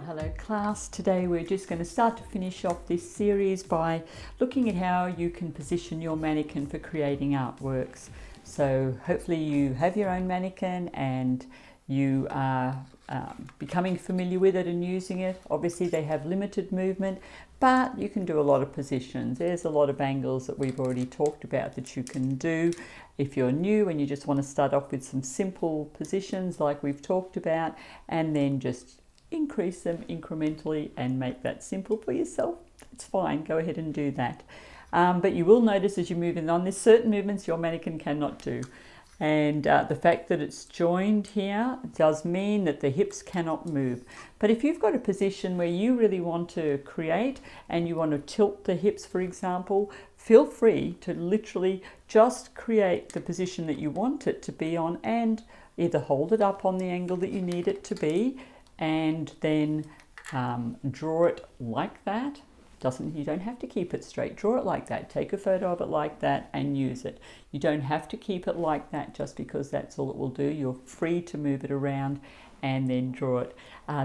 Hello class, today we're just going to start to finish off this series by looking at how you can position your mannequin for creating artworks. So hopefully you have your own mannequin and you are becoming familiar with it and using it. Obviously they have limited movement, but you can do a lot of positions. There's a lot of angles that we've already talked about that you can do. If you're new and you just want to start off with some simple positions like we've talked about, and then just increase them incrementally and make that simple for yourself, it's fine, go ahead and do that. But you will notice as you're moving on, there's certain movements your mannequin cannot do. And the fact that it's joined here does mean that the hips cannot move. But if you've got a position where you really want to create and you want to tilt the hips, for example, feel free to literally just create the position that you want it to be on and either hold it up on the angle that you need it to be and then draw it like that. You don't have to keep it straight. Draw it like that. Take a photo of it like that and use it. You don't have to keep it like that just because that's all it will do. You're free to move it around and then draw it.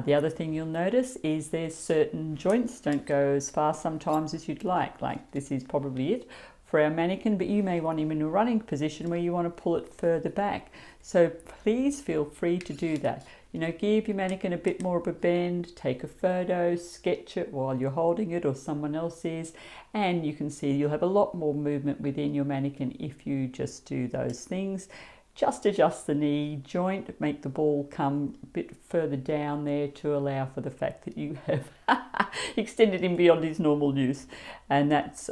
The other thing you'll notice is there's certain joints don't go as far sometimes as you'd like. Like this is probably it for our mannequin, but you may want him in a running position where you want to pull it further back. So please feel free to do that. You know, give your mannequin a bit more of a bend, take a photo, sketch it while you're holding it or someone else is, and you can see you'll have a lot more movement within your mannequin if you just do those things. Just adjust the knee joint, make the ball come a bit further down there to allow for the fact that you have extended him beyond his normal use. And that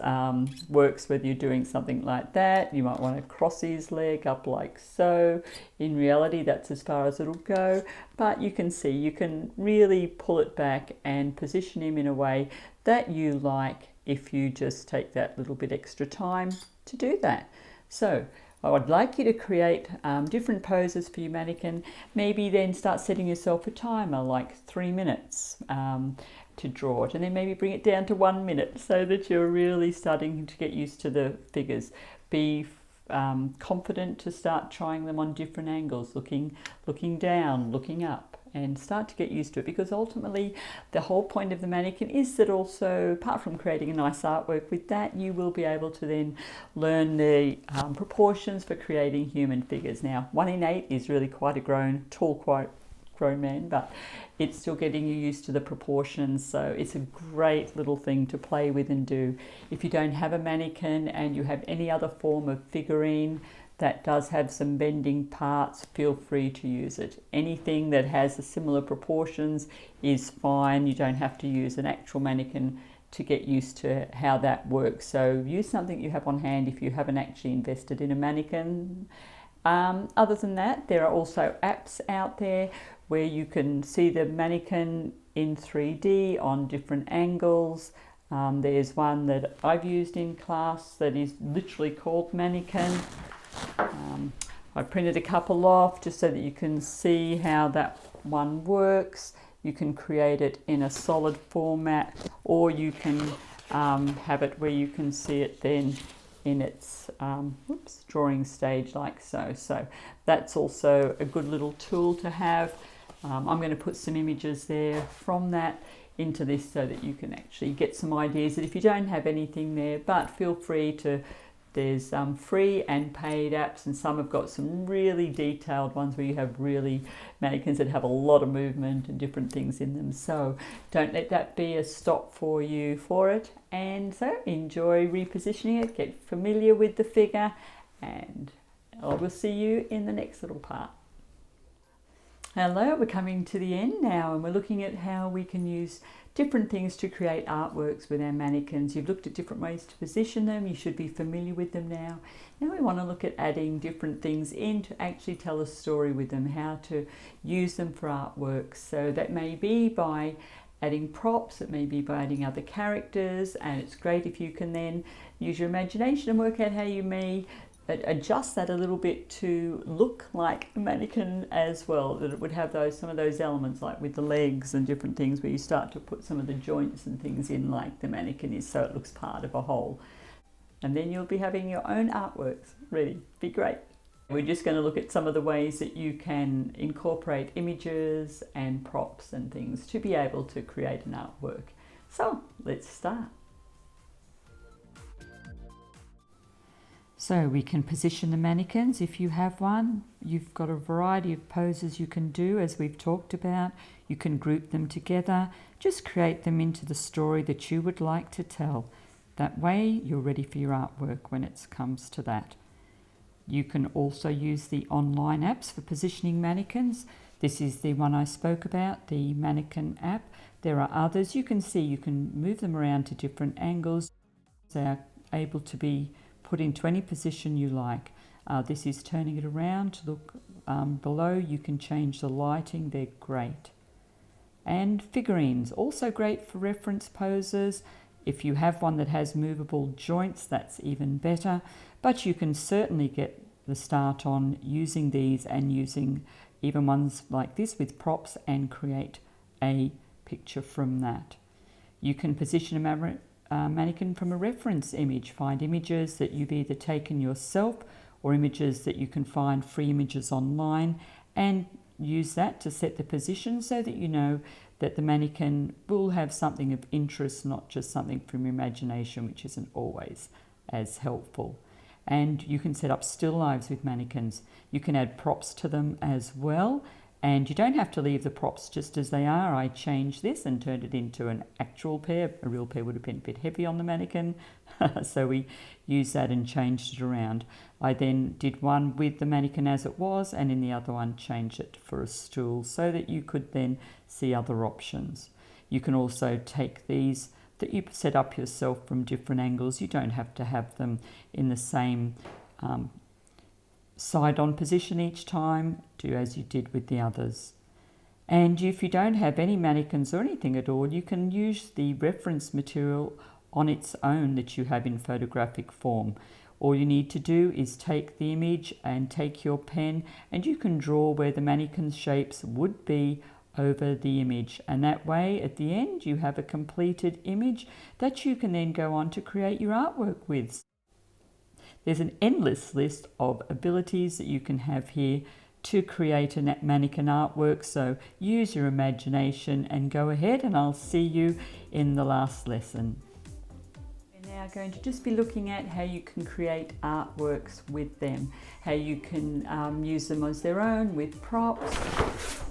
works whether you're doing something like that. You might want to cross his leg up like so. In reality, that's as far as it'll go. But you can see, you can really pull it back and position him in a way that you like if you just take that little bit extra time to do that. So I would like you to create different poses for your mannequin. Maybe then start setting yourself a timer, like 3 minutes to draw it, and then maybe bring it down to 1 minute so that you're really starting to get used to the figures. Be confident to start trying them on different angles, looking down, looking up, and start to get used to it, because ultimately the whole point of the mannequin is that also, apart from creating a nice artwork with that, you will be able to then learn the proportions for creating human figures. Now 1 in 8 is really quite a grown man, but it's still getting you used to the proportions, so it's a great little thing to play with and do. If you don't have a mannequin and you have any other form of figurine that does have some bending parts, feel free to use it. Anything that has a similar proportions is fine. You don't have to use an actual mannequin to get used to how that works. So use something you have on hand if you haven't actually invested in a mannequin. Other than that, there are also apps out there where you can see the mannequin in 3D on different angles. There's one that I've used in class that is literally called Manikin. I printed a couple off just so that you can see how that one works. You can create it in a solid format, or you can have it where you can see it then in its drawing stage like so. So that's also a good little tool to have. I'm going to put some images there from that into this so that you can actually get some ideas that if you don't have anything there, but feel free to. There's free and paid apps, and some have got some really detailed ones where you have really mannequins that have a lot of movement and different things in them. So don't let that be a stop for you for it. And so enjoy repositioning it, get familiar with the figure, and I will see you in the next little part. Hello, we're coming to the end now, and we're looking at how we can use different things to create artworks with our mannequins. You've looked at different ways to position them. You should be familiar with them now. Now we want to look at adding different things in to actually tell a story with them, how to use them for artworks. So that may be by adding props, it may be by adding other characters, and it's great if you can then use your imagination and work out how you may adjust that a little bit to look like a mannequin as well, that it would have some of those elements like with the legs and different things where you start to put some of the joints and things in like the mannequin is, so it looks part of a whole. And then you'll be having your own artworks ready. Be great. We're just going to look at some of the ways that you can incorporate images and props and things to be able to create an artwork. So let's start. So we can position the mannequins if you have one. You've got a variety of poses you can do, as we've talked about. You can group them together, just create them into the story that you would like to tell. That way you're ready for your artwork when it comes to that. You can also use the online apps for positioning mannequins. This is the one I spoke about, the Manikin app. There are others. You can see you can move them around to different angles. They are able to be put into any position you like. This is turning it around to look below. You can change the lighting. They're great. And figurines, also great for reference poses. If you have one that has movable joints, that's even better. But you can certainly get the start on using these and using even ones like this with props and create a picture from that. You can position a mannequin from a reference image. Find images that you've either taken yourself or images that you can find free images online, and use that to set the position so that you know that the mannequin will have something of interest, not just something from your imagination, which isn't always as helpful. And you can set up still lives with mannequins. You can add props to them as well, and you don't have to leave the props just as they are. I changed this and turned it into an actual pair. A real pair would have been a bit heavy on the mannequin, so we used that and changed it around. I then did one with the mannequin as it was, and in the other one changed it for a stool so that you could then see other options. You can also take these that you set up yourself from different angles. You don't have to have them in the same side-on position each time. Do as you did with the others. And if you don't have any mannequins or anything at all, you can use the reference material on its own that you have in photographic form. All you need to do is take the image and take your pen, and you can draw where the mannequin shapes would be over the image, and that way at the end you have a completed image that you can then go on to create your artwork with. There's an endless list of abilities that you can have here to create a mannequin artwork, so use your imagination and go ahead, and I'll see you in the last lesson. We're now going to just be looking at how you can create artworks with them, how you can use them as their own with props.